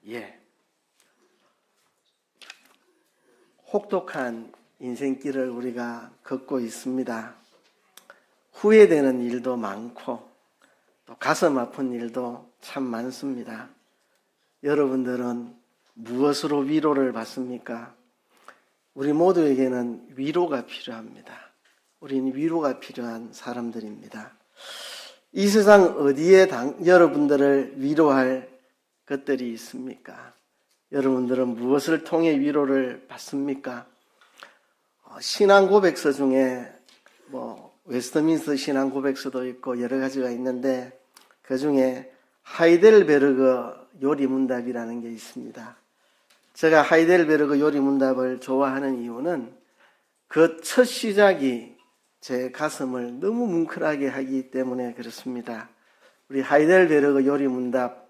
예. 혹독한 인생길을 우리가 걷고 있습니다. 후회되는 일도 많고 또 가슴 아픈 일도 참 많습니다. 여러분들은 무엇으로 위로를 받습니까? 우리 모두에게는 위로가 필요합니다. 우리는 위로가 필요한 사람들입니다. 이 세상 어디에 여러분들을 위로할 것들이 있습니까? 여러분들은 무엇을 통해 위로를 받습니까? 신앙 고백서 중에 웨스트민스터 신앙 고백서도 있고 여러 가지가 있는데 그 중에 하이델베르그 요리문답이라는 게 있습니다. 제가 하이델베르그 요리문답을 좋아하는 이유는 그 첫 시작이 제 가슴을 너무 뭉클하게 하기 때문에 그렇습니다. 우리 하이델베르그 요리문답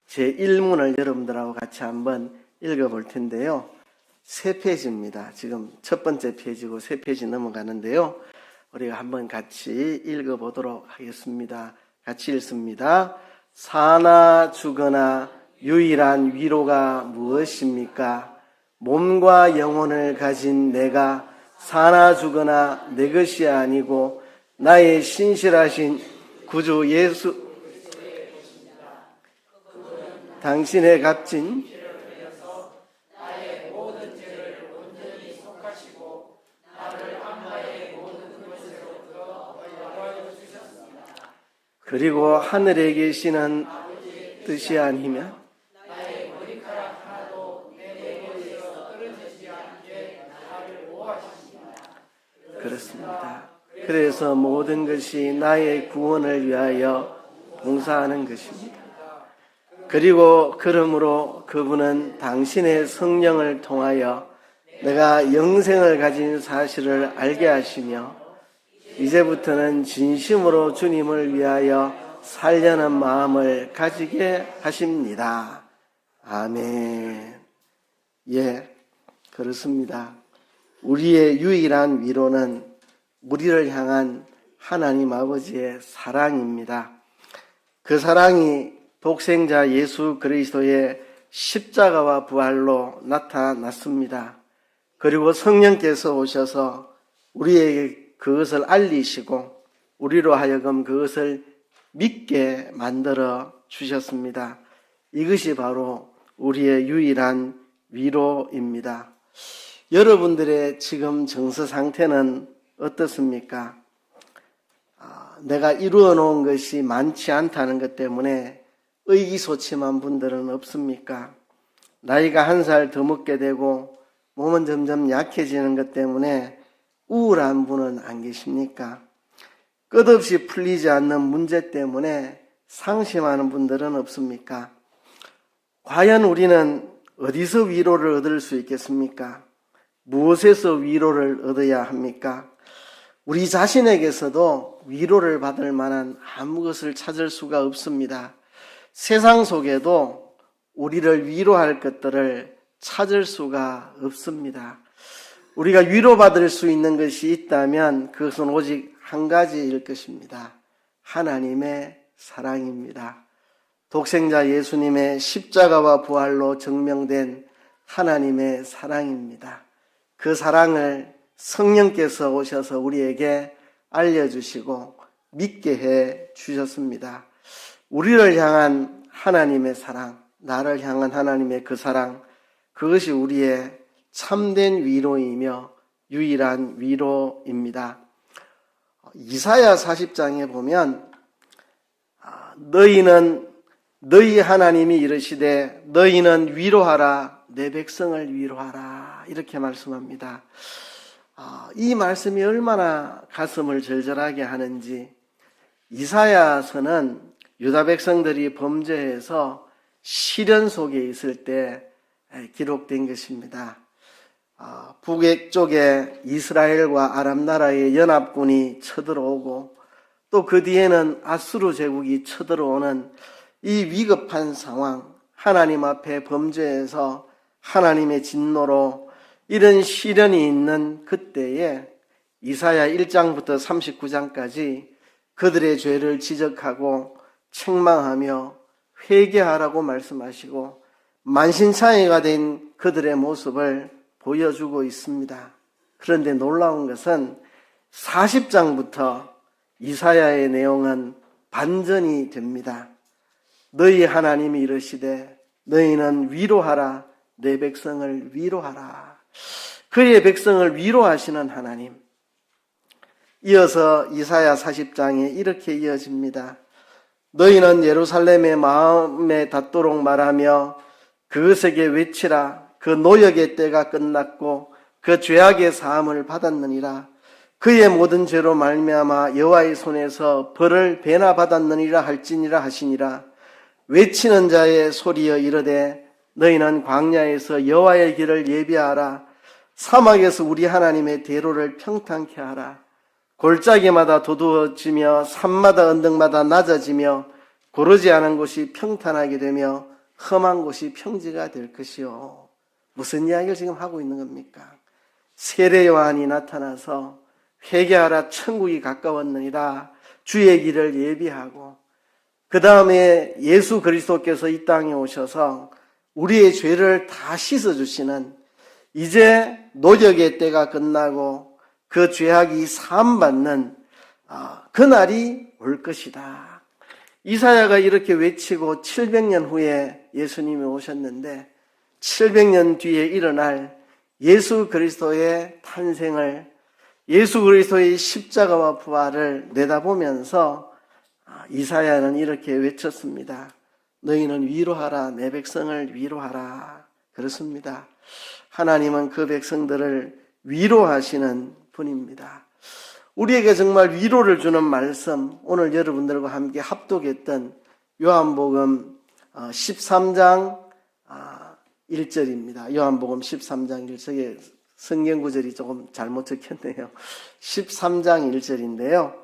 제 1문을 여러분들하고 같이 한번 읽어볼 텐데요. 3페이지입니다. 지금 첫 번째 페이지고 3페이지 넘어가는데요. 우리가 한번 같이 읽어보도록 하겠습니다. 같이 읽습니다. 사나 죽으나 유일한 위로가 무엇입니까? 몸과 영혼을 가진 내가 사나 죽으나 내 것이 아니고 나의 신실하신 구주 예수 당신의 값진 그리고 하늘에 계시는 뜻이 아니면 그렇습니다. 그래서 모든 것이 나의 구원을 위하여 봉사하는 것입니다. 그리고 그러므로 그분은 당신의 성령을 통하여 내가 영생을 가진 사실을 알게 하시며 이제부터는 진심으로 주님을 위하여 살려는 마음을 가지게 하십니다. 아멘. 예, 그렇습니다. 우리의 유일한 위로는 우리를 향한 하나님 아버지의 사랑입니다. 그 사랑이 독생자 예수 그리스도의 십자가와 부활로 나타났습니다. 그리고 성령께서 오셔서 우리에게 그것을 알리시고 우리로 하여금 그것을 믿게 만들어 주셨습니다. 이것이 바로 우리의 유일한 위로입니다. 여러분들의 지금 정서 상태는 어떻습니까? 내가 이루어 놓은 것이 많지 않다는 것 때문에 의기소침한 분들은 없습니까? 나이가 1살 더 먹게 되고 몸은 점점 약해지는 것 때문에 우울한 분은 안 계십니까? 끝없이 풀리지 않는 문제 때문에 상심하는 분들은 없습니까? 과연 우리는 어디서 위로를 얻을 수 있겠습니까? 무엇에서 위로를 얻어야 합니까? 우리 자신에게서도 위로를 받을 만한 아무것을 찾을 수가 없습니다. 세상 속에도 우리를 위로할 것들을 찾을 수가 없습니다. 우리가 위로받을 수 있는 것이 있다면 그것은 오직 한 가지일 것입니다. 하나님의 사랑입니다. 독생자 예수님의 십자가와 부활로 증명된 하나님의 사랑입니다. 그 사랑을 성령께서 오셔서 우리에게 알려주시고 믿게 해 주셨습니다. 우리를 향한 하나님의 사랑, 나를 향한 하나님의 그 사랑, 그것이 우리의 참된 위로이며 유일한 위로입니다. 이사야 40장에 보면 너희 하나님이 이르시되 너희는 위로하라 내 백성을 위로하라 이렇게 말씀합니다. 이 말씀이 얼마나 가슴을 절절하게 하는지 이사야서는 유다 백성들이 범죄해서 시련 속에 있을 때 기록된 것입니다. 북쪽에 이스라엘과 아람 나라의 연합군이 쳐들어오고 또 그 뒤에는 아수르 제국이 쳐들어오는 이 위급한 상황, 하나님 앞에 범죄해서 하나님의 진노로 이런 시련이 있는 그때에 이사야 1장부터 39장까지 그들의 죄를 지적하고 책망하며 회개하라고 말씀하시고 만신창이가 된 그들의 모습을 보여주고 있습니다. 그런데 놀라운 것은 40장부터 이사야의 내용은 반전이 됩니다. 너희 하나님이 이르시되 너희는 위로하라, 내 백성을 위로하라. 그의 백성을 위로하시는 하나님. 이어서 이사야 40장에 이렇게 이어집니다. 너희는 예루살렘의 마음에 닿도록 말하며 그것에게 외치라. 그 노역의 때가 끝났고 그 죄악의 사함을 받았느니라. 그의 모든 죄로 말미암아 여호와의 손에서 벌을 배나 받았느니라 할지니라 하시니라. 외치는 자의 소리여 이르되 너희는 광야에서 여호와의 길을 예비하라. 사막에서 우리 하나님의 대로를 평탄케 하라. 골짜기마다 도두어지며 산마다 언덕마다 낮아지며 고르지 않은 곳이 평탄하게 되며 험한 곳이 평지가 될 것이요. 무슨 이야기를 지금 하고 있는 겁니까? 세례 요한이 나타나서 회개하라, 천국이 가까웠느니라, 주의 길을 예비하고, 그 다음에 예수 그리스도께서 이 땅에 오셔서 우리의 죄를 다 씻어주시는, 이제 노역의 때가 끝나고 그 죄악이 사함받는 그날이 올 것이다. 이사야가 이렇게 외치고 700년 후에 예수님이 오셨는데 700년 뒤에 일어날 예수 그리스도의 탄생을, 예수 그리스도의 십자가와 부활을 내다보면서 이사야는 이렇게 외쳤습니다. 너희는 위로하라, 내 백성을 위로하라. 그렇습니다. 하나님은 그 백성들을 위로하시는 분입니다. 우리에게 정말 위로를 주는 말씀, 오늘 여러분들과 함께 합독했던 요한복음 13장 1절입니다. 요한복음 13장 1절에 성경 구절이 조금 잘못 적혔네요. 13장 1절인데요.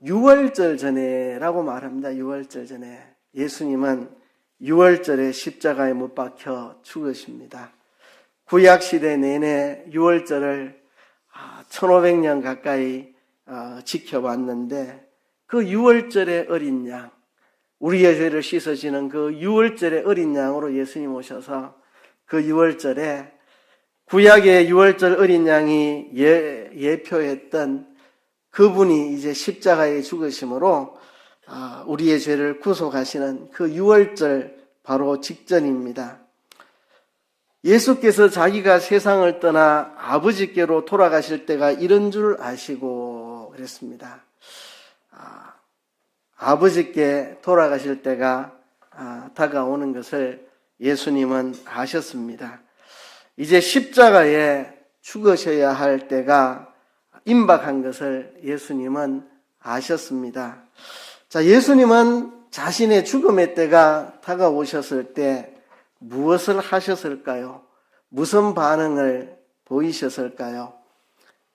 6월절 전에라고 말합니다. 6월절 전에. 예수님은 6월절에 십자가에 못 박혀 죽으십니다. 구약시대 내내 6월절을 1500년 가까이 지켜왔는데 그 6월절의 어린 양, 우리의 죄를 씻어지는 그 6월절의 어린 양으로 예수님 오셔서 그 6월절에 구약의 6월절 어린 양이 예표했던 그분이 이제 십자가에 죽으심으로 우리의 죄를 구속하시는 그 6월절 바로 직전입니다. 예수께서 자기가 세상을 떠나 아버지께로 돌아가실 때가 이런 줄 아시고 그랬습니다. 아버지께 돌아가실 때가 다가오는 것을 예수님은 아셨습니다. 이제 십자가에 죽으셔야 할 때가 임박한 것을 예수님은 아셨습니다. 자, 예수님은 자신의 죽음의 때가 다가오셨을 때 무엇을 하셨을까요? 무슨 반응을 보이셨을까요?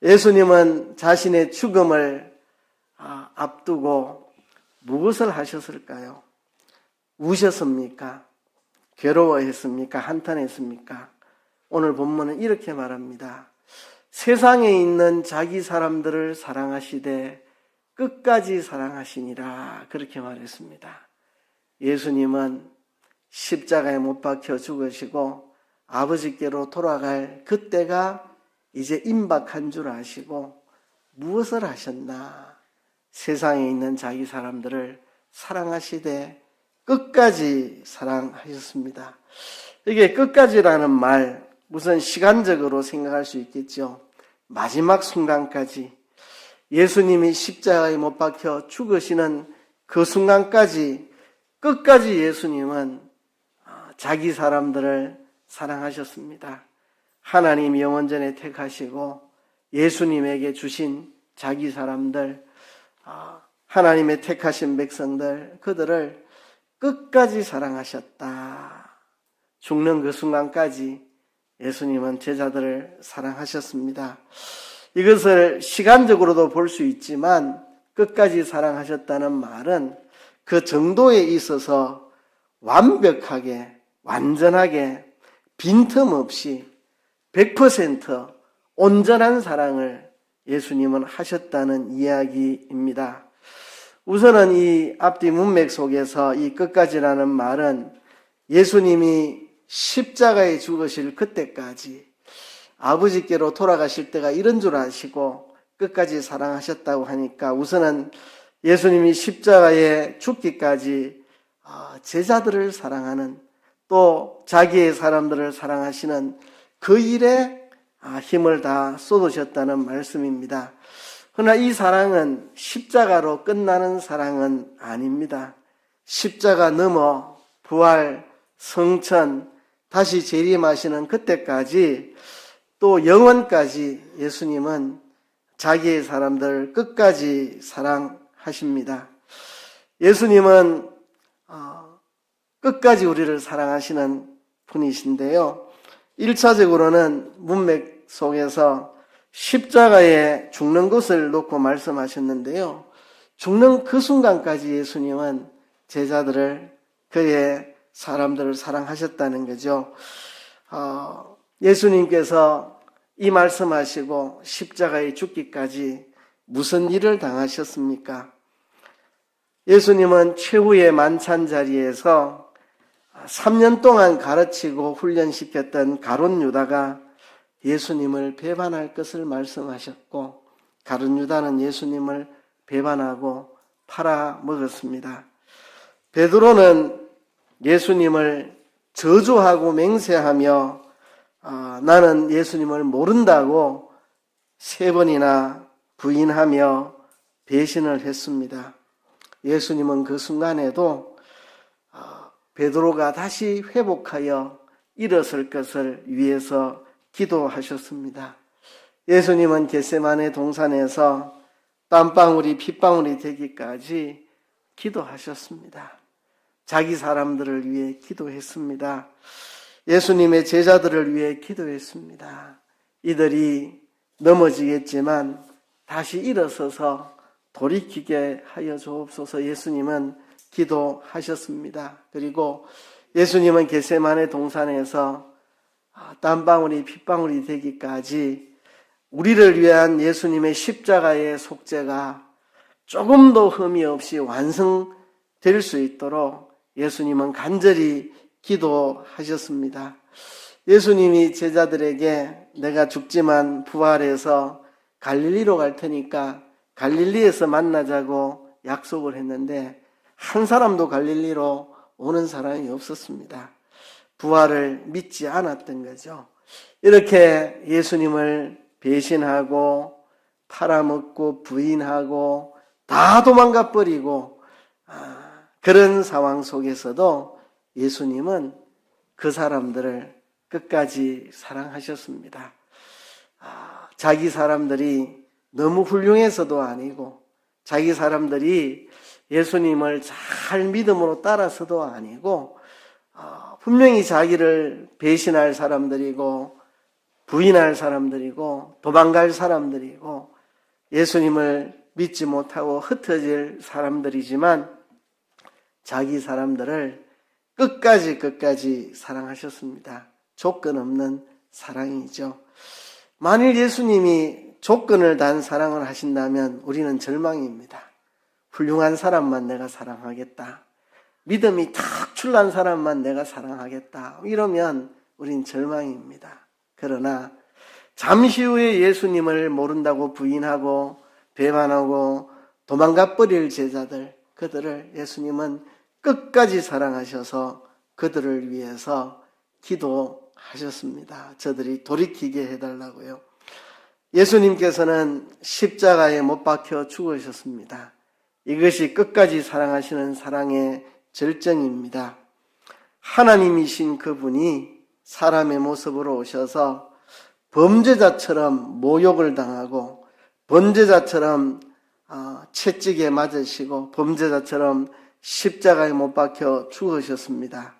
예수님은 자신의 죽음을 앞두고 무엇을 하셨을까요? 우셨습니까? 괴로워했습니까? 한탄했습니까? 오늘 본문은 이렇게 말합니다. 세상에 있는 자기 사람들을 사랑하시되 끝까지 사랑하시니라. 그렇게 말했습니다. 예수님은 십자가에 못 박혀 죽으시고 아버지께로 돌아갈 그때가 이제 임박한 줄 아시고 무엇을 하셨나? 세상에 있는 자기 사람들을 사랑하시되 끝까지 사랑하셨습니다. 이게 끝까지라는 말, 우선 시간적으로 생각할 수 있겠죠. 마지막 순간까지, 예수님이 십자가에 못 박혀 죽으시는 그 순간까지 끝까지 예수님은 자기 사람들을 사랑하셨습니다. 하나님 영원전에 택하시고 예수님에게 주신 자기 사람들, 하나님의 택하신 백성들, 그들을 끝까지 사랑하셨다. 죽는 그 순간까지 예수님은 제자들을 사랑하셨습니다. 이것을 시간적으로도 볼 수 있지만 끝까지 사랑하셨다는 말은 그 정도에 있어서 완벽하게, 완전하게, 빈틈없이 100% 온전한 사랑을 예수님은 하셨다는 이야기입니다. 우선은 이 앞뒤 문맥 속에서 이 끝까지라는 말은 예수님이 십자가에 죽으실 그때까지 아버지께로 돌아가실 때가 이런 줄 아시고 끝까지 사랑하셨다고 하니까 우선은 예수님이 십자가에 죽기까지 제자들을 사랑하는 또 자기의 사람들을 사랑하시는 그 일에 힘을 다 쏟으셨다는 말씀입니다. 그러나 이 사랑은 십자가로 끝나는 사랑은 아닙니다. 십자가 넘어 부활, 성천, 다시 재림하시는 그때까지 또 영원까지 예수님은 자기의 사람들을 끝까지 사랑하십니다. 예수님은 끝까지 우리를 사랑하시는 분이신데요. 1차적으로는 문맥 속에서 십자가에 죽는 것을 놓고 말씀하셨는데요. 죽는 그 순간까지 예수님은 제자들을, 그의 사람들을 사랑하셨다는 거죠. 예수님께서 이 말씀하시고 십자가에 죽기까지 무슨 일을 당하셨습니까? 예수님은 최후의 만찬 자리에서 3년 동안 가르치고 훈련시켰던 가룟 유다가 예수님을 배반할 것을 말씀하셨고, 가룟 유다는 예수님을 배반하고 팔아먹었습니다. 베드로는 예수님을 저주하고 맹세하며 나는 예수님을 모른다고 3번이나 부인하며 배신을 했습니다. 예수님은 그 순간에도 베드로가 다시 회복하여 일어설 것을 위해서 기도하셨습니다. 예수님은 겟세마네 동산에서 땀방울이 핏방울이 되기까지 기도하셨습니다. 자기 사람들을 위해 기도했습니다. 예수님의 제자들을 위해 기도했습니다. 이들이 넘어지겠지만 다시 일어서서 돌이키게 하여 주옵소서. 예수님은 기도하셨습니다. 그리고 예수님은 겟세마네 동산에서 땀방울이 핏방울이 되기까지 우리를 위한 예수님의 십자가의 속죄가 조금도 흠이 없이 완성될 수 있도록 예수님은 간절히 기도하셨습니다. 예수님이 제자들에게 내가 죽지만 부활해서 갈릴리로 갈 테니까 갈릴리에서 만나자고 약속을 했는데 한 사람도 갈릴리로 오는 사람이 없었습니다. 부활을 믿지 않았던 거죠. 이렇게 예수님을 배신하고 팔아먹고 부인하고 다 도망가 버리고 그런 상황 속에서도 예수님은 그 사람들을 끝까지 사랑하셨습니다. 자기 사람들이 너무 훌륭해서도 아니고 자기 사람들이 예수님을 잘 믿음으로 따라서도 아니고 분명히 자기를 배신할 사람들이고 부인할 사람들이고 도망갈 사람들이고 예수님을 믿지 못하고 흩어질 사람들이지만 자기 사람들을 끝까지 사랑하셨습니다. 조건 없는 사랑이죠. 만일 예수님이 조건을 단 사랑을 하신다면 우리는 절망입니다. 훌륭한 사람만 내가 사랑하겠다. 믿음이 탁 출난 사람만 내가 사랑하겠다. 이러면 우린 절망입니다. 그러나 잠시 후에 예수님을 모른다고 부인하고 배반하고 도망가 버릴 제자들, 그들을 예수님은 끝까지 사랑하셔서 그들을 위해서 기도하셨습니다. 저들이 돌이키게 해달라고요. 예수님께서는 십자가에 못 박혀 죽으셨습니다. 이것이 끝까지 사랑하시는 사랑의 절정입니다. 하나님이신 그분이 사람의 모습으로 오셔서 범죄자처럼 모욕을 당하고 범죄자처럼 채찍에 맞으시고 범죄자처럼 십자가에 못 박혀 죽으셨습니다.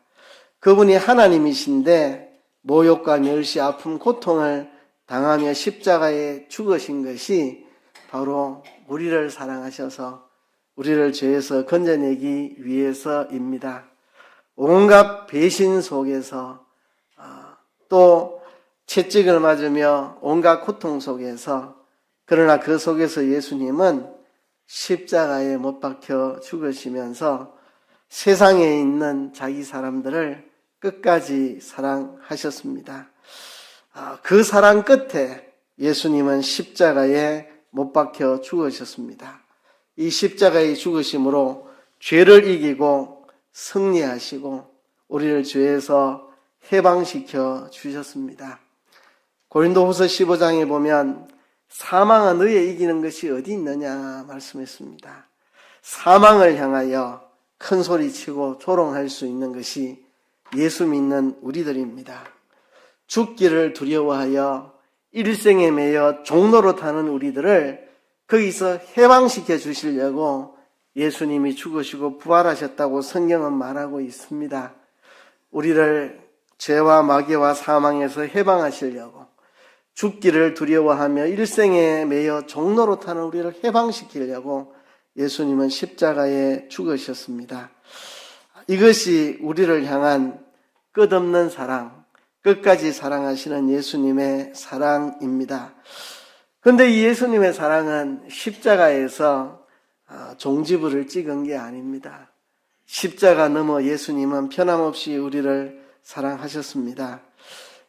그분이 하나님이신데 모욕과 멸시, 아픔, 고통을 당하며 십자가에 죽으신 것이 바로 우리를 사랑하셔서 우리를 죄에서 건져내기 위해서입니다. 온갖 배신 속에서 또 채찍을 맞으며 온갖 고통 속에서, 그러나 그 속에서 예수님은 십자가에 못 박혀 죽으시면서 세상에 있는 자기 사람들을 끝까지 사랑하셨습니다. 그 사랑 끝에 예수님은 십자가에 못 박혀 죽으셨습니다. 이 십자가의 죽으심으로 죄를 이기고 승리하시고 우리를 죄에서 해방시켜 주셨습니다. 고린도후서 15장에 보면 사망아 너의 이기는 것이 어디 있느냐 말씀했습니다. 사망을 향하여 큰 소리치고 조롱할 수 있는 것이 예수 믿는 우리들입니다. 죽기를 두려워하여 일생에 매여 종로로 타는 우리들을 거기서 해방시켜 주시려고 예수님이 죽으시고 부활하셨다고 성경은 말하고 있습니다. 우리를 죄와 마귀와 사망에서 해방하시려고 죽기를 두려워하며 일생에 매여 종로로 타는 우리를 해방시키려고 예수님은 십자가에 죽으셨습니다. 이것이 우리를 향한 끝없는 사랑, 끝까지 사랑하시는 예수님의 사랑입니다. 그런데 이 예수님의 사랑은 십자가에서 종지부를 찍은 게 아닙니다. 십자가 넘어 예수님은 변함없이 우리를 사랑하셨습니다.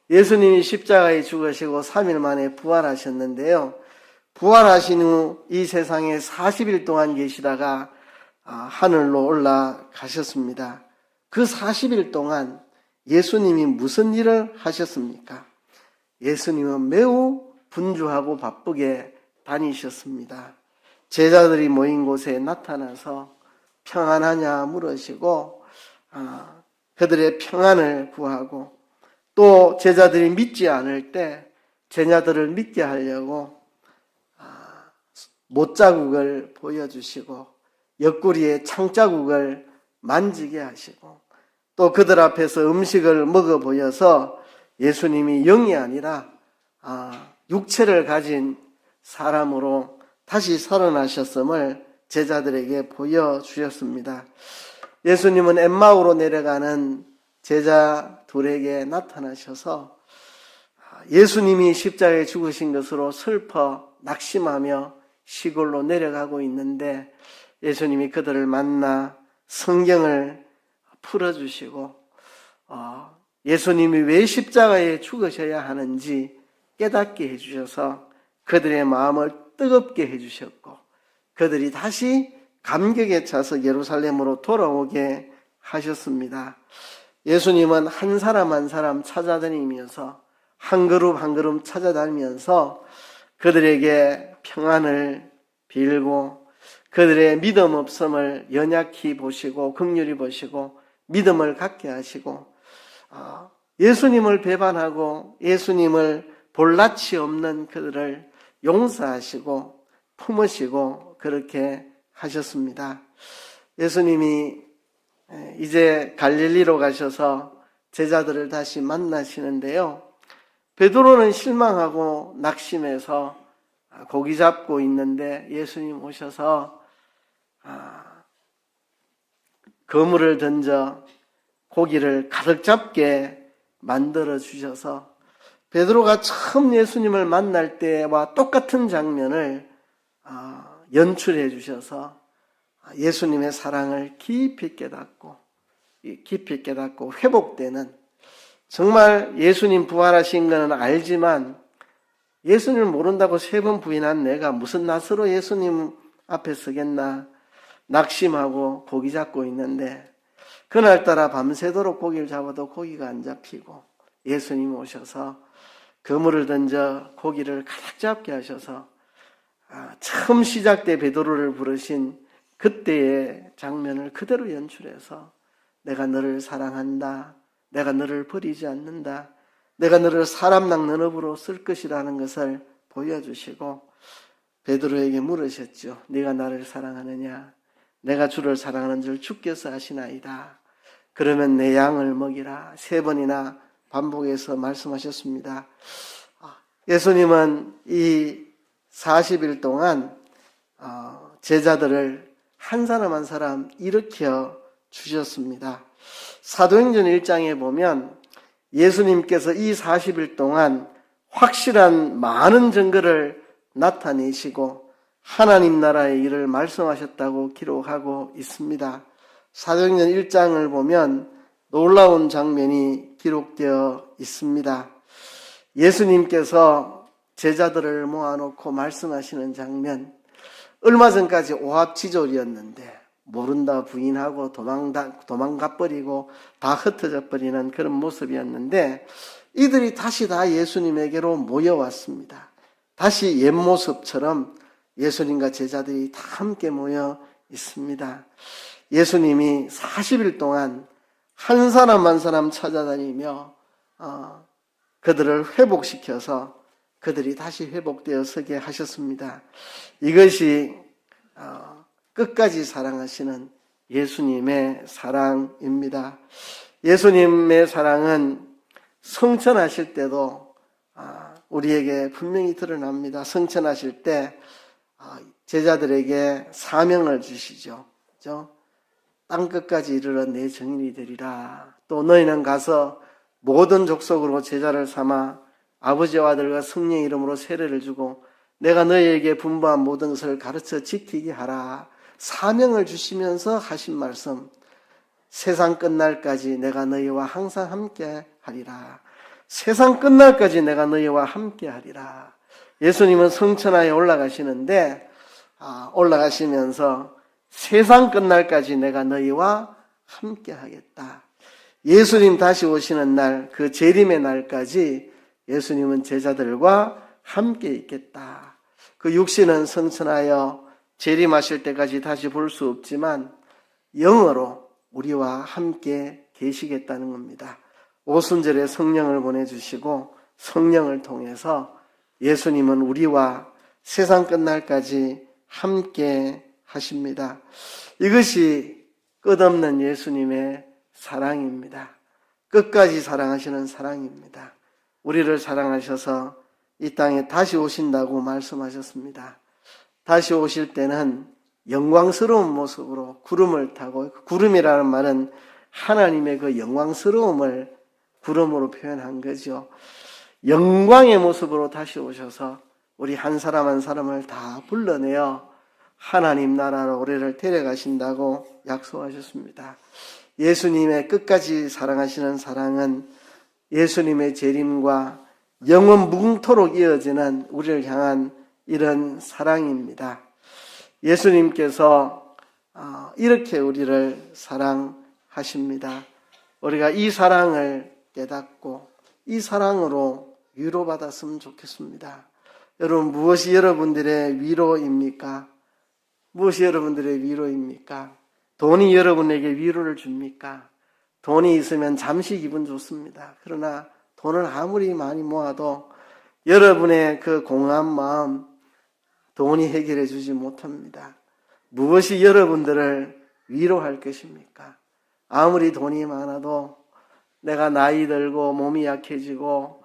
예수님이 십자가에 죽으시고 3일 만에 부활하셨는데요. 부활하신 후 이 세상에 40일 동안 계시다가 하늘로 올라가셨습니다. 그 40일 동안 예수님이 무슨 일을 하셨습니까? 예수님은 매우 분주하고 바쁘게 다니셨습니다. 제자들이 모인 곳에 나타나서 평안하냐 물으시고 그들의 평안을 구하고 또 제자들이 믿지 않을 때 제자들을 믿게 하려고 못자국을 보여주시고 옆구리에 창자국을 만지게 하시고 또 그들 앞에서 음식을 먹어 보여서 예수님이 영이 아니라 육체를 가진 사람으로 다시 살아나셨음을 제자들에게 보여주셨습니다. 예수님은 엠마오로 내려가는 제자 둘에게 나타나셔서 예수님이 십자가에 죽으신 것으로 슬퍼 낙심하며 시골로 내려가고 있는데 예수님이 그들을 만나 성경을 풀어주시고 예수님이 왜 십자가에 죽으셔야 하는지 깨닫게 해주셔서 그들의 마음을 뜨겁게 해주셨고 그들이 다시 감격에 차서 예루살렘으로 돌아오게 하셨습니다. 예수님은 한 사람 한 사람 찾아다니면서 한 그룹 한 그룹 찾아다니면서 그들에게 평안을 빌고 그들의 믿음 없음을 연약히 보시고 긍휼히 보시고 믿음을 갖게 하시고 예수님을 배반하고 예수님을 볼 낯이 없는 그들을 용서하시고 품으시고 그렇게 하셨습니다. 예수님이 이제 갈릴리로 가셔서 제자들을 다시 만나시는데요. 베드로는 실망하고 낙심해서 고기 잡고 있는데 예수님 오셔서 그물을 던져 고기를 가득 잡게 만들어 주셔서 베드로가 처음 예수님을 만날 때와 똑같은 장면을 연출해 주셔서 예수님의 사랑을 깊이 깨닫고 회복되는 정말 예수님 부활하신 것은 알지만 예수님을 모른다고 3번 부인한 내가 무슨 낯으로 예수님 앞에 서겠나 낙심하고 고기 잡고 있는데 그날따라 밤새도록 고기를 잡아도 고기가 안 잡히고 예수님이 오셔서 그물을 던져 고기를 가득 잡게 하셔서 처음 시작 때 베드로를 부르신 그때의 장면을 그대로 연출해서 내가 너를 사랑한다. 내가 너를 버리지 않는다. 내가 너를 사람 낚는 업으로 쓸 것이라는 것을 보여주시고 베드로에게 물으셨죠. 네가 나를 사랑하느냐? 내가 주를 사랑하는 줄 주께서 아시나이다. 그러면 내 양을 먹이라. 3번이나 반복해서 말씀하셨습니다. 예수님은 이 40일 동안 제자들을 한 사람 한 사람 일으켜 주셨습니다. 사도행전 1장에 보면 예수님께서 이 40일 동안 확실한 많은 증거를 나타내시고 하나님 나라의 일을 말씀하셨다고 기록하고 있습니다. 사도행전 1장을 보면 놀라운 장면이 기록되어 있습니다. 예수님께서 제자들을 모아놓고 말씀하시는 장면, 얼마 전까지 오합지졸이었는데 모른다 부인하고 도망가버리고 다 흩어져 버리는 그런 모습이었는데 이들이 다시 다 예수님에게로 모여왔습니다. 다시 옛 모습처럼 예수님과 제자들이 다 함께 모여 있습니다. 예수님이 40일 동안 한 사람 한 사람 찾아다니며 그들을 회복시켜서 그들이 다시 회복되어 서게 하셨습니다. 이것이 끝까지 사랑하시는 예수님의 사랑입니다. 예수님의 사랑은 성천하실 때도 우리에게 분명히 드러납니다. 성천하실 때 제자들에게 사명을 주시죠. 그렇죠? 땅끝까지 이르러 내 증인이 되리라. 또 너희는 가서 모든 족속으로 제자를 삼아 아버지와 아들과 성령의 이름으로 세례를 주고 내가 너희에게 분부한 모든 것을 가르쳐 지키게 하라. 사명을 주시면서 하신 말씀, 세상 끝날까지 내가 너희와 항상 함께 하리라. 세상 끝날까지 내가 너희와 함께 하리라. 예수님은 성천하에 올라가시는데 올라가시면서 세상 끝날까지 내가 너희와 함께 하겠다. 예수님 다시 오시는 날, 그 재림의 날까지 예수님은 제자들과 함께 있겠다. 그 육신은 성천하여 재림하실 때까지 다시 볼 수 없지만 영으로 우리와 함께 계시겠다는 겁니다. 오순절에 성령을 보내주시고 성령을 통해서 예수님은 우리와 세상 끝날까지 함께 하십니다. 이것이 끝없는 예수님의 사랑입니다. 끝까지 사랑하시는 사랑입니다. 우리를 사랑하셔서 이 땅에 다시 오신다고 말씀하셨습니다. 다시 오실 때는 영광스러운 모습으로 구름을 타고, 구름이라는 말은 하나님의 그 영광스러움을 구름으로 표현한 거죠. 영광의 모습으로 다시 오셔서 우리 한 사람 한 사람을 다 불러내어 하나님 나라로 우리를 데려가신다고 약속하셨습니다. 예수님의 끝까지 사랑하시는 사랑은 예수님의 재림과 영원 무궁토록 이어지는 우리를 향한 이런 사랑입니다. 예수님께서 이렇게 우리를 사랑하십니다. 우리가 이 사랑을 깨닫고 이 사랑으로 위로받았으면 좋겠습니다. 여러분, 무엇이 여러분들의 위로입니까? 무엇이 여러분들의 위로입니까? 돈이 여러분에게 위로를 줍니까? 돈이 있으면 잠시 기분 좋습니다. 그러나 돈을 아무리 많이 모아도 여러분의 그 공허한 마음, 돈이 해결해 주지 못합니다. 무엇이 여러분들을 위로할 것입니까? 아무리 돈이 많아도 내가 나이 들고 몸이 약해지고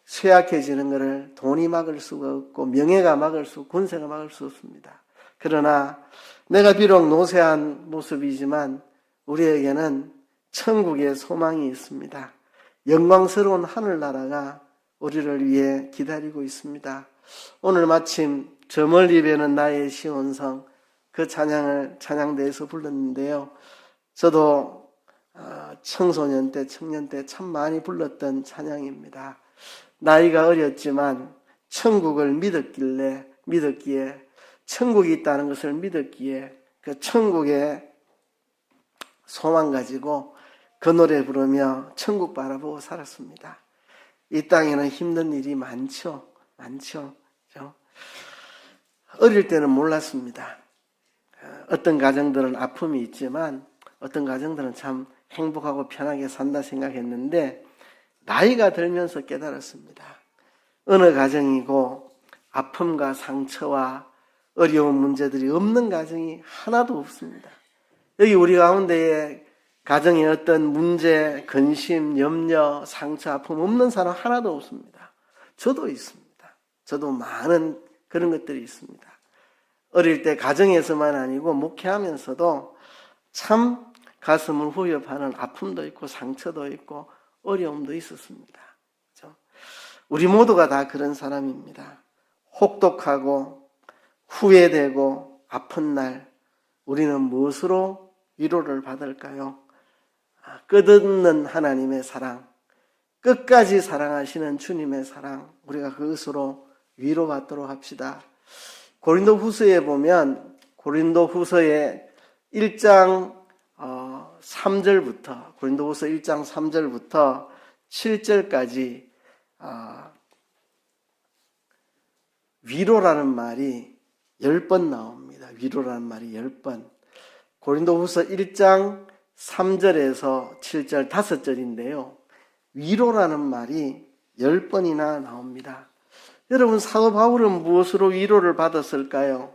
쇠약해지는 것을 돈이 막을 수가 없고 명예가 막을 수, 군세가 막을 수 없습니다. 그러나 내가 비록 노쇠한 모습이지만 우리에게는 천국의 소망이 있습니다. 영광스러운 하늘나라가 우리를 위해 기다리고 있습니다. 오늘 마침 저 멀리 뵈는 나의 시온성, 그 찬양대에서 불렀는데요. 저도 청소년 때, 청년 때 참 많이 불렀던 찬양입니다. 나이가 어렸지만 천국을 믿었기에 천국이 있다는 것을 믿었기에 그 천국의 소망 가지고 그 노래 부르며 천국 바라보고 살았습니다. 이 땅에는 힘든 일이 많죠. 그렇죠? 어릴 때는 몰랐습니다. 어떤 가정들은 아픔이 있지만 어떤 가정들은 참 행복하고 편하게 산다 생각했는데 나이가 들면서 깨달았습니다. 어느 가정이고 아픔과 상처와 어려운 문제들이 없는 가정이 하나도 없습니다. 여기 우리 가운데에 가정에 어떤 문제, 근심, 염려, 상처, 아픔 없는 사람 하나도 없습니다. 저도 있습니다. 저도 많은 그런 것들이 있습니다. 어릴 때 가정에서만 아니고 목회하면서도 참 가슴을 후협하는 아픔도 있고 상처도 있고 어려움도 있었습니다. 그렇죠? 우리 모두가 다 그런 사람입니다. 혹독하고 후회되고 아픈 날 우리는 무엇으로 위로를 받을까요? 끝없는 하나님의 사랑, 끝까지 사랑하시는 주님의 사랑, 우리가 그것으로 위로받도록 합시다. 고린도후서에 보면 고린도후서의 1장 3절부터 고린도후서 1장 3절부터 7절까지 위로라는 말이 10번 나옵니다. 위로라는 말이 10번. 고린도후서 1장 3절에서 7절 5절인데요. 위로라는 말이 10번이나 나옵니다. 여러분, 사도 바울은 무엇으로 위로를 받았을까요?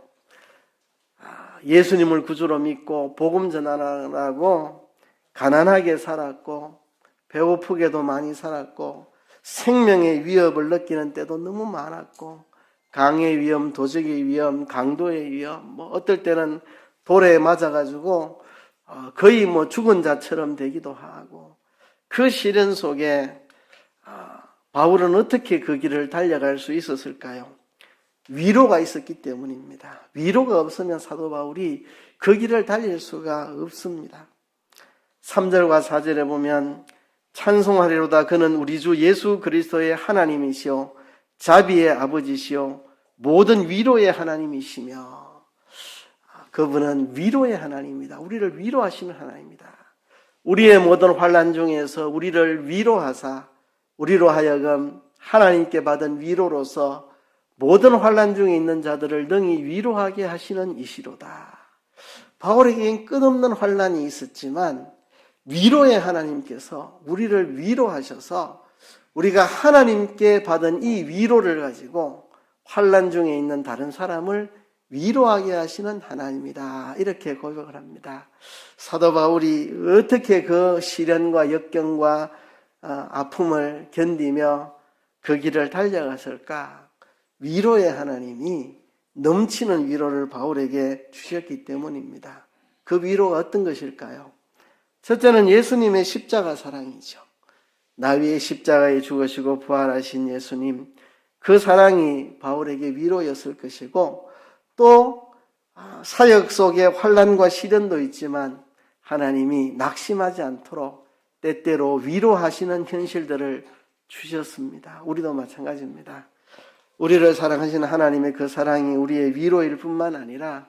예수님을 구주로 믿고 복음 전하라고 가난하게 살았고 배고프게도 많이 살았고 생명의 위협을 느끼는 때도 너무 많았고 강의 위험, 도적의 위험, 강도의 위험, 어떨 때는 돌에 맞아가지고 거의 죽은 자처럼 되기도 하고 그 시련 속에 바울은 어떻게 그 길을 달려갈 수 있었을까요? 위로가 있었기 때문입니다. 위로가 없으면 사도 바울이 그 길을 달릴 수가 없습니다. 3절과 4절에 보면 찬송하리로다 그는 우리 주 예수 그리스도의 하나님이시오 자비의 아버지시오 모든 위로의 하나님이시며 그분은 위로의 하나님입니다. 우리를 위로하시는 하나님입니다. 우리의 모든 환난 중에서 우리를 위로하사 우리로 하여금 하나님께 받은 위로로서 모든 환난 중에 있는 자들을 능히 위로하게 하시는 이시로다. 바울에게는 끝없는 환난이 있었지만 위로의 하나님께서 우리를 위로하셔서 우리가 하나님께 받은 이 위로를 가지고 환난 중에 있는 다른 사람을 위로하게 하시는 하나님이다. 이렇게 고백을 합니다. 사도 바울이 어떻게 그 시련과 역경과 아픔을 견디며 그 길을 달려갔을까? 위로의 하나님이 넘치는 위로를 바울에게 주셨기 때문입니다. 그 위로가 어떤 것일까요? 첫째는 예수님의 십자가 사랑이죠. 나 위에 십자가에 죽으시고 부활하신 예수님, 그 사랑이 바울에게 위로였을 것이고 또 사역 속에 환난과 시련도 있지만 하나님이 낙심하지 않도록 때때로 위로하시는 현실들을 주셨습니다. 우리도 마찬가지입니다. 우리를 사랑하시는 하나님의 그 사랑이 우리의 위로일 뿐만 아니라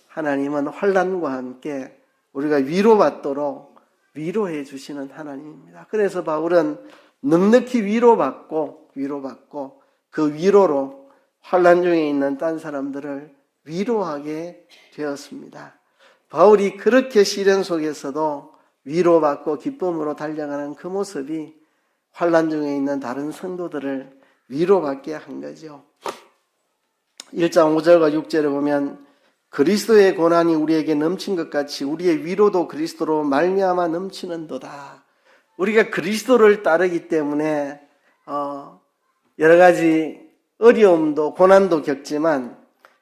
하나님은 환난과 함께 우리가 위로받도록 위로해 주시는 하나님입니다. 그래서 바울은 넉넉히 위로받고 그 위로로 환난 중에 있는 딴 사람들을 위로하게 되었습니다. 바울이 그렇게 시련 속에서도 위로받고 기쁨으로 달려가는 그 모습이 환난 중에 있는 다른 성도들을 위로받게 한 거죠. 1장 5절과 6절에 보면 그리스도의 고난이 우리에게 넘친 것 같이 우리의 위로도 그리스도로 말미암아 넘치는도다. 우리가 그리스도를 따르기 때문에 여러 가지 어려움도 고난도 겪지만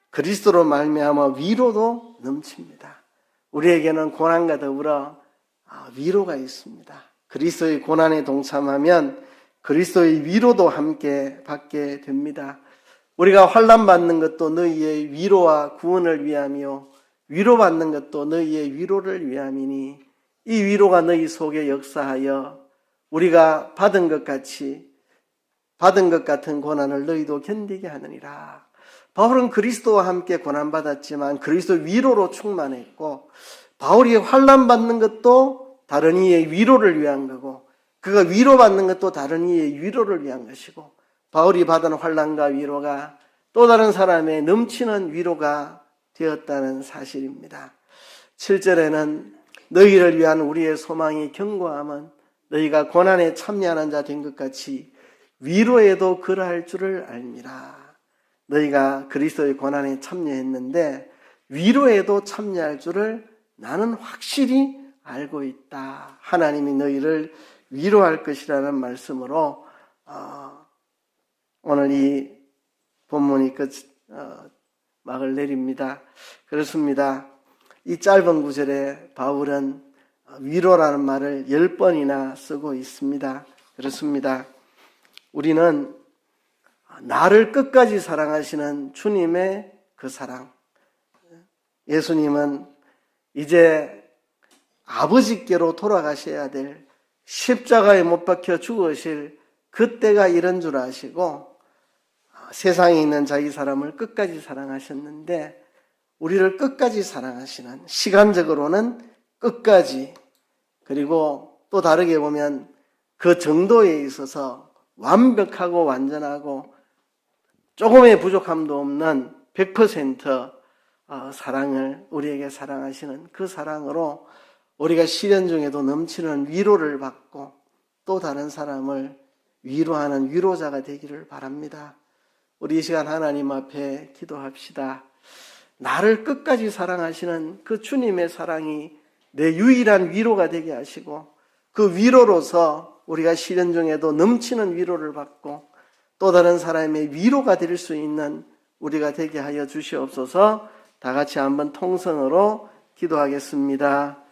그리스도로 말미암아 위로도 넘칩니다. 우리에게는 고난과 더불어 위로가 있습니다. 그리스도의 고난에 동참하면 그리스도의 위로도 함께 받게 됩니다. 우리가 환난받는 것도 너희의 위로와 구원을 위하며 위로받는 것도 너희의 위로를 위함이니 이 위로가 너희 속에 역사하여 우리가 받은 것 같은 고난을 너희도 견디게 하느니라. 바울은 그리스도와 함께 고난받았지만 그리스도 위로로 충만했고 바울이 환난받는 것도 다른 이의 위로를 위한 거고 그가 위로받는 것도 다른 이의 위로를 위한 것이고 바울이 받은 환난과 위로가 또 다른 사람의 넘치는 위로가 되었다는 사실입니다. 7절에는 너희를 위한 우리의 소망이 견고함은 너희가 고난에 참여하는 자 된 것 같이 위로에도 그러할 줄을 알미라. 너희가 그리스도의 고난에 참여했는데 위로에도 참여할 줄을 나는 확실히 알고 있다. 하나님이 너희를 위로할 것이라는 말씀으로 오늘 이 본문이 막을 내립니다. 그렇습니다. 이 짧은 구절에 바울은 위로라는 말을 10번이나 쓰고 있습니다. 그렇습니다. 우리는 나를 끝까지 사랑하시는 주님의 그 사랑. 예수님은 이제 아버지께로 돌아가셔야 될 십자가에 못 박혀 죽으실 그때가 이런 줄 아시고 세상에 있는 자기 사람을 끝까지 사랑하셨는데 우리를 끝까지 사랑하시는, 시간적으로는 끝까지, 그리고 또 다르게 보면 그 정도에 있어서 완벽하고 완전하고 조금의 부족함도 없는 100% 사랑을 우리에게 사랑하시는 그 사랑으로 우리가 시련 중에도 넘치는 위로를 받고 또 다른 사람을 위로하는 위로자가 되기를 바랍니다. 우리 이 시간 하나님 앞에 기도합시다. 나를 끝까지 사랑하시는 그 주님의 사랑이 내 유일한 위로가 되게 하시고 그 위로로서 우리가 시련 중에도 넘치는 위로를 받고 또 다른 사람의 위로가 될 수 있는 우리가 되게 하여 주시옵소서. 다 같이 한번 통성으로 기도하겠습니다.